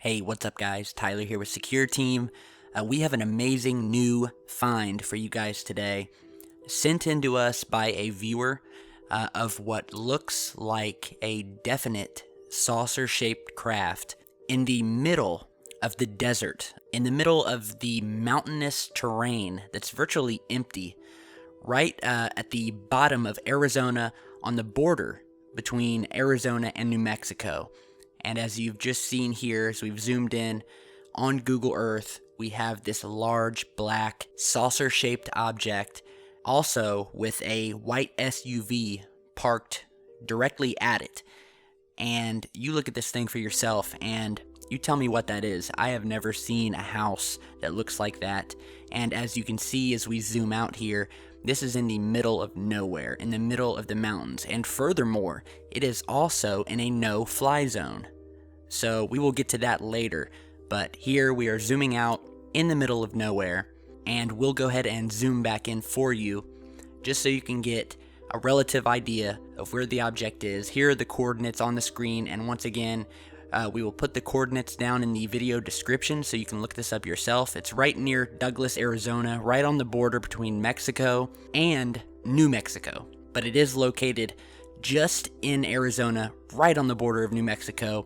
Hey, what's up guys? Tyler here with Secureteam. We have an amazing new find for you guys today, sent in to us by a viewer of what looks like a definite saucer-shaped craft in the middle of the desert, in the middle of the mountainous terrain that's virtually empty, right at the bottom of Arizona on the border between Arizona and New Mexico. And as you've just seen here, as we've zoomed in on Google Earth, we have this large black saucer-shaped object, also with a white SUV parked directly at it. And you look at this thing for yourself and you tell me what that is. I have never seen a house that looks like that. And as you can see as we zoom out here, this is in the middle of nowhere, in the middle of the mountains. And furthermore, it is also in a no-fly zone. So we will get to that later. But here we are zooming out in the middle of nowhere. And we'll go ahead and zoom back in for you, just so you can get a relative idea of where the object is. Here are the coordinates on the screen. And once again, we will put the coordinates down in the video description so you can look this up yourself. It's right near Douglas, Arizona, right on the border between Mexico and New Mexico. But it is located just in Arizona, right on the border of New Mexico.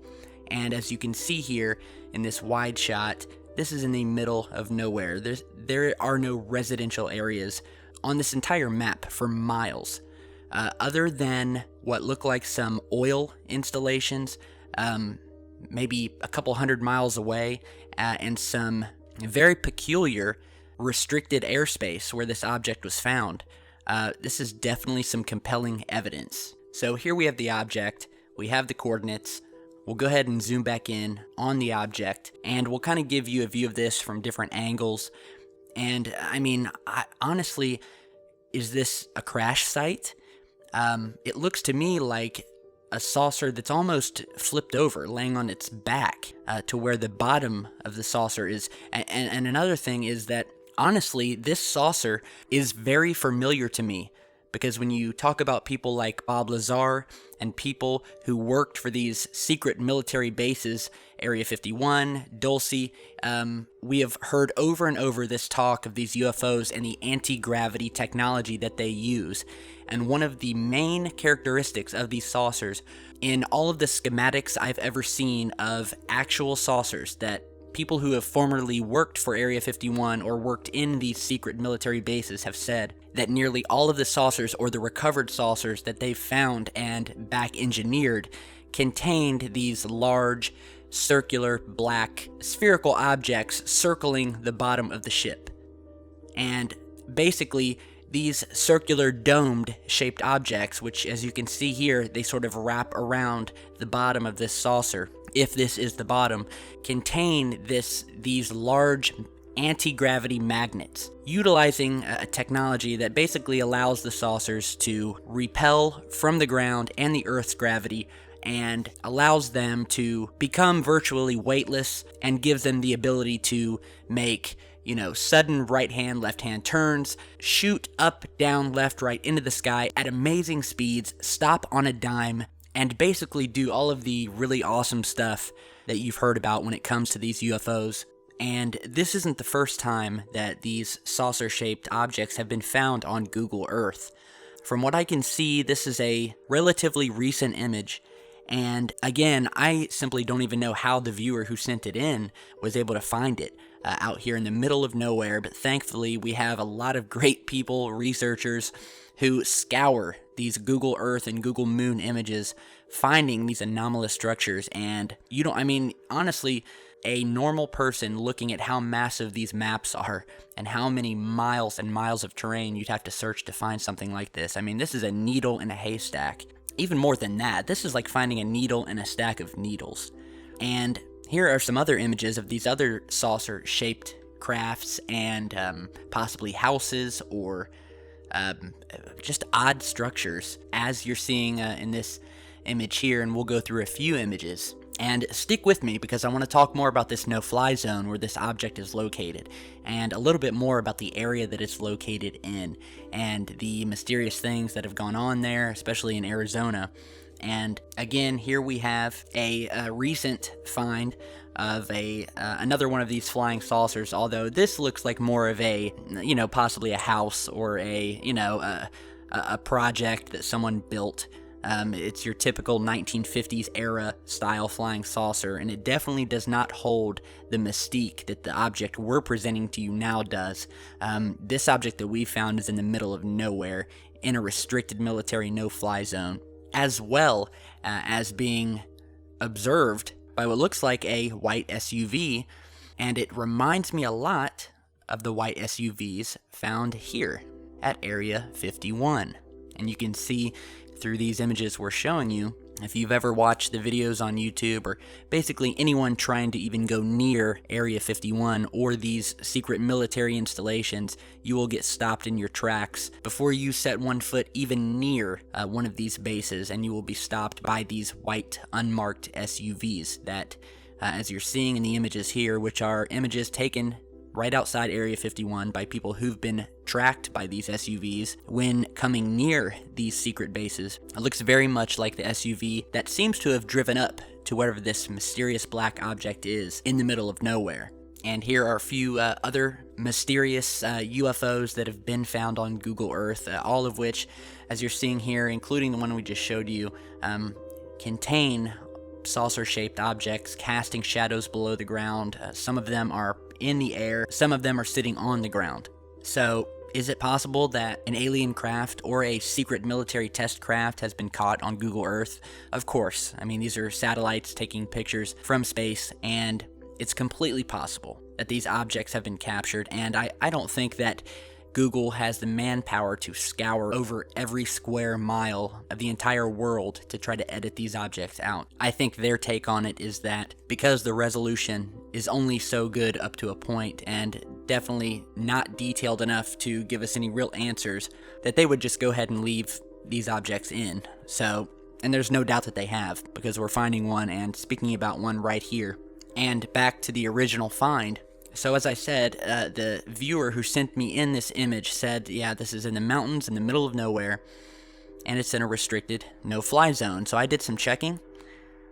And as you can see here in this wide shot, this is in the middle of nowhere. There are no residential areas on this entire map for miles, other than what look like some oil installations, maybe a couple 100 miles away, and some very peculiar restricted airspace where this object was found. This is definitely some compelling evidence. So here we have the object, we have the coordinates. We'll go ahead and zoom back in on the object, and we'll kind of give you a view of this from different angles. And I mean, honestly, is this a crash site? It looks to me like a saucer that's almost flipped over, laying on its back to where the bottom of the saucer is. And another thing is that, honestly, this saucer is very familiar to me, because when you talk about people like Bob Lazar and people who worked for these secret military bases, Area 51, Dulce, we have heard over and over this talk of these UFOs and the anti-gravity technology that they use. And one of the main characteristics of these saucers, in all of the schematics I've ever seen of actual saucers that people who have formerly worked for Area 51 or worked in these secret military bases have said that nearly all of the saucers, or the recovered saucers that they've found and back engineered, contained these large, circular, black, spherical objects circling the bottom of the ship. And basically, these circular domed shaped objects, which as you can see here, they sort of wrap around the bottom of this saucer, if this is the bottom, contain these large anti-gravity magnets, utilizing a technology that basically allows the saucers to repel from the ground and the Earth's gravity, and allows them to become virtually weightless, and gives them the ability to make, sudden right-hand, left-hand turns, shoot up, down, left, right into the sky at amazing speeds, stop on a dime, and basically do all of the really awesome stuff that you've heard about when it comes to these UFOs. And this isn't the first time that these saucer-shaped objects have been found on Google Earth. From what I can see, this is a relatively recent image. And again, I simply don't even know how the viewer who sent it in was able to find it out here in the middle of nowhere. But thankfully, we have a lot of great people, researchers, who scour these Google Earth and Google Moon images, finding these anomalous structures. And honestly, a normal person looking at how massive these maps are and how many miles and miles of terrain you'd have to search to find something like this. This is a needle in a haystack. Even more than that, this is like finding a needle in a stack of needles. And here are some other images of these other saucer-shaped crafts and possibly houses or just odd structures, as you're seeing in this image here, and we'll go through a few images. And stick with me, because I want to talk more about this no-fly zone where this object is located, and a little bit more about the area that it's located in, and the mysterious things that have gone on there, especially in Arizona. And again, here we have a recent find of another one of these flying saucers, although this looks like more of a, possibly a house or a project that someone built. It's your typical 1950s era style flying saucer, and it definitely does not hold the mystique that the object we're presenting to you now does. This object that we found is in the middle of nowhere, in a restricted military no-fly zone, as well as being observed by what looks like a white SUV, and it reminds me a lot of the white SUVs found here at Area 51. And you can see through these images we're showing you, if you've ever watched the videos on YouTube, or basically anyone trying to even go near Area 51 or these secret military installations, you will get stopped in your tracks before you set one foot even near one of these bases, and you will be stopped by these white unmarked SUVs that, as you're seeing in the images here, which are images taken right outside Area 51 by people who've been tracked by these SUVs when coming near these secret bases. It looks very much like the SUV that seems to have driven up to wherever this mysterious black object is in the middle of nowhere. And here are a few other mysterious UFOs that have been found on Google Earth, all of which, as you're seeing here, including the one we just showed you, contain saucer-shaped objects casting shadows below the ground. Some of them are in the air, some of them are sitting on the ground. So, is it possible that an alien craft or a secret military test craft has been caught on Google Earth? Of course. I mean, these are satellites taking pictures from space, and it's completely possible that these objects have been captured, and I don't think that Google has the manpower to scour over every square mile of the entire world to try to edit these objects out. I think their take on it is that because the resolution is only so good up to a point, and definitely not detailed enough to give us any real answers, that they would just go ahead and leave these objects in. So, and there's no doubt that they have, because we're finding one and speaking about one right here. And back to the original find. So as I said, the viewer who sent me in this image said, yeah, this is in the mountains in the middle of nowhere, and it's in a restricted no-fly zone. So I did some checking,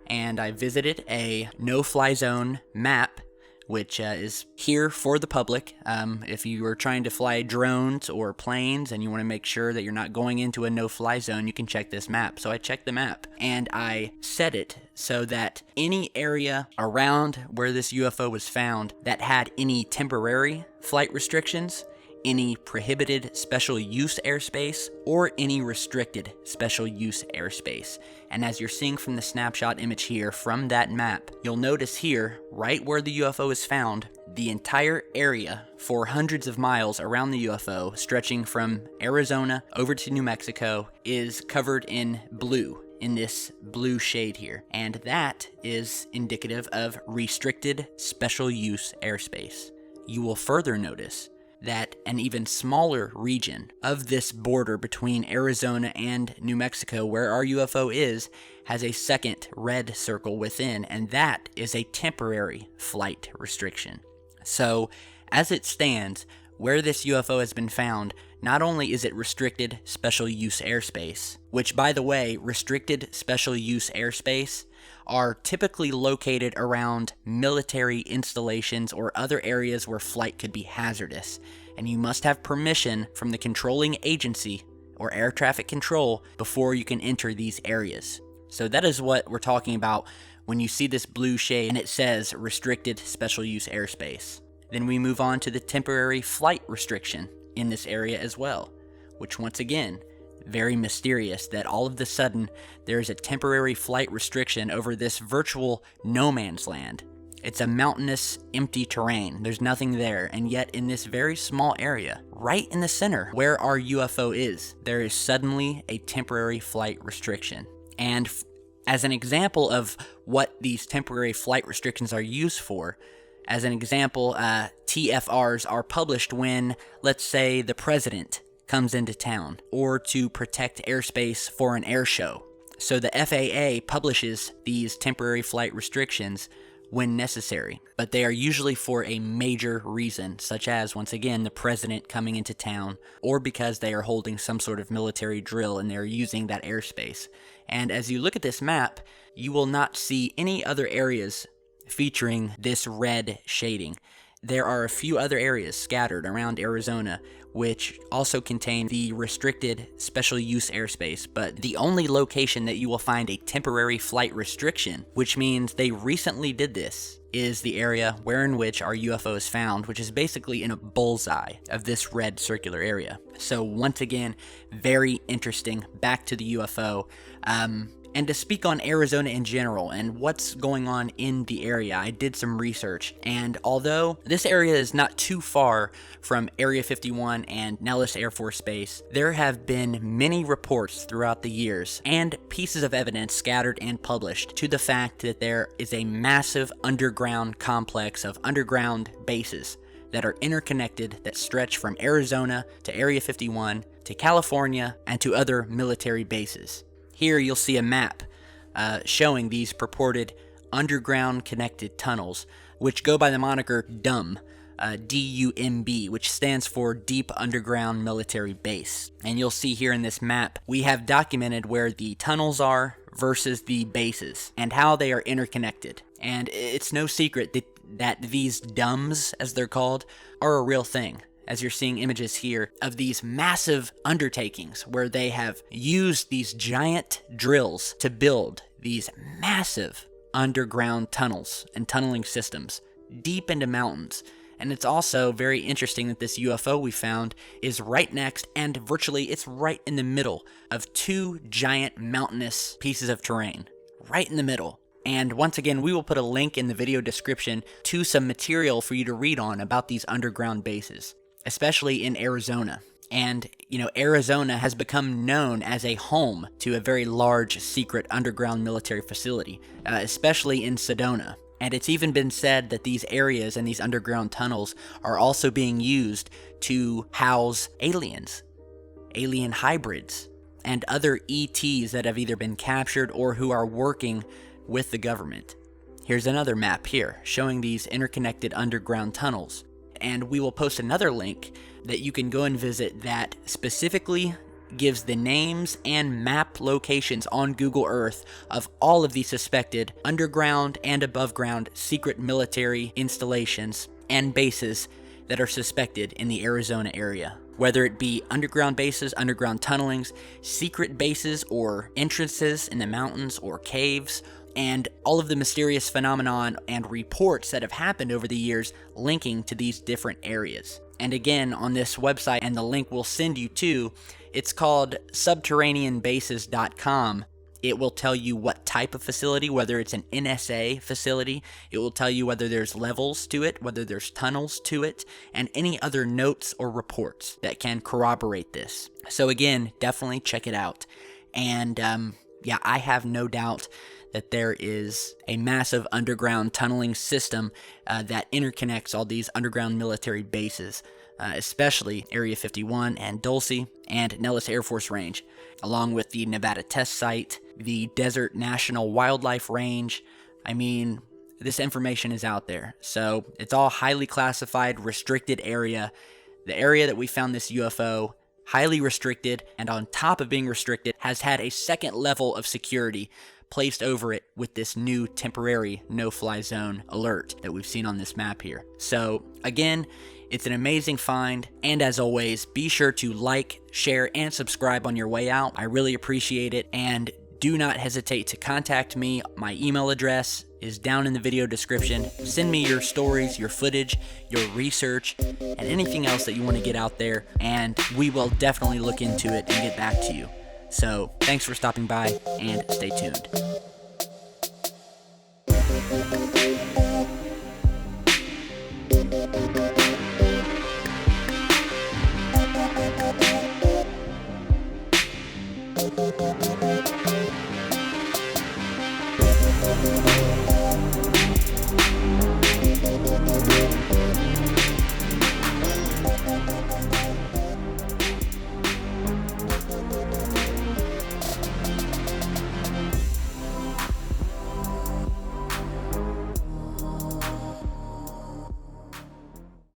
and I visited a no-fly zone map, which is here for the public. If you are trying to fly drones or planes and you want to make sure that you're not going into a no-fly zone, you can check this map. So I checked the map, and I set it so that any area around where this UFO was found that had any temporary flight restrictions, any prohibited special use airspace, or any restricted special use airspace. And as you're seeing from the snapshot image here from that map, you'll notice here, right where the UFO is found, the entire area for hundreds of miles around the UFO, stretching from Arizona over to New Mexico, is covered in blue, in this blue shade here. And that is indicative of restricted special use airspace. You will further notice that an even smaller region of this border between Arizona and New Mexico, where our UFO is, has a second red circle within, and that is a temporary flight restriction. So, as it stands, where this UFO has been found, not only is it restricted special use airspace, which, by the way, restricted special use airspace are typically located around military installations or other areas where flight could be hazardous, and you must have permission from the controlling agency or air traffic control before you can enter these areas. So that is what we're talking about when you see this blue shade and it says restricted special use airspace. Then we move on to the temporary flight restriction in this area as well, which once again, very mysterious that all of a sudden there is a temporary flight restriction over this virtual no man's land. It's a mountainous, empty terrain. There's nothing there, and yet in this very small area, right in the center where our UFO is, there is suddenly a temporary flight restriction. And as an example of what these temporary flight restrictions are used for, as an example, TFRs are published when, let's say, the president comes into town, or to protect airspace for an air show. So the FAA publishes these temporary flight restrictions when necessary, but they are usually for a major reason, such as, once again, the president coming into town, or because they are holding some sort of military drill and they're using that airspace. And as you look at this map, you will not see any other areas featuring this red shading. There are a few other areas scattered around Arizona which also contain the restricted special use airspace, but the only location that you will find a temporary flight restriction, which means they recently did this, is the area wherein which our UFO is found, which is basically in a bullseye of this red circular area. So once again, very interesting. Back to the UFO. And to speak on Arizona in general and what's going on in the area, I did some research, and although this area is not too far from Area 51 and Nellis Air Force Base, there have been many reports throughout the years and pieces of evidence scattered and published to the fact that there is a massive underground complex of underground bases that are interconnected that stretch from Arizona to Area 51 to California and to other military bases. Here you'll see a map showing these purported underground connected tunnels, which go by the moniker DUMB, D-U-M-B, which stands for Deep Underground Military Base. And you'll see here in this map, we have documented where the tunnels are versus the bases and how they are interconnected. And it's no secret that these DUMBs, as they're called, are a real thing, as you're seeing images here of these massive undertakings where they have used these giant drills to build these massive underground tunnels and tunneling systems deep into mountains. And it's also very interesting that this UFO we found is right next, and virtually it's right in the middle of two giant mountainous pieces of terrain, right in the middle. And once again, we will put a link in the video description to some material for you to read on about these underground bases, especially in Arizona. And, Arizona has become known as a home to a very large secret underground military facility, especially in Sedona. And it's even been said that these areas and these underground tunnels are also being used to house aliens, alien hybrids, and other ETs that have either been captured or who are working with the government. Here's another map here showing these interconnected underground tunnels. And we will post another link that you can go and visit that specifically gives the names and map locations on Google Earth of all of the suspected underground and above ground secret military installations and bases that are suspected in the Arizona area. Whether it be underground bases, underground tunnelings, secret bases, or entrances in the mountains or caves, and all of the mysterious phenomenon and reports that have happened over the years linking to these different areas. And again, on this website, and the link we'll send you to, it's called subterraneanbases.com. It will tell you what type of facility, whether it's an NSA facility. It will tell you whether there's levels to it, whether there's tunnels to it, and any other notes or reports that can corroborate this. So again, definitely check it out. And I have no doubt that there is a massive underground tunneling system that interconnects all these underground military bases, especially Area 51 and Dulce and Nellis Air Force Range, along with the Nevada Test Site, the Desert National Wildlife Range. I mean, this information is out there. So it's all highly classified, restricted area. The area that we found this UFO, highly restricted, and on top of being restricted, has had a second level of security placed over it with this new temporary no-fly zone alert that we've seen on this map here. So again, it's an amazing find, and as always, be sure to like, share, and subscribe on your way out. I really appreciate it, and do not hesitate to contact me. My email address is down in the video description. Send me your stories, your footage, your research, and anything else that you want to get out there, and we will definitely look into it and get back to you. So, thanks for stopping by, and stay tuned.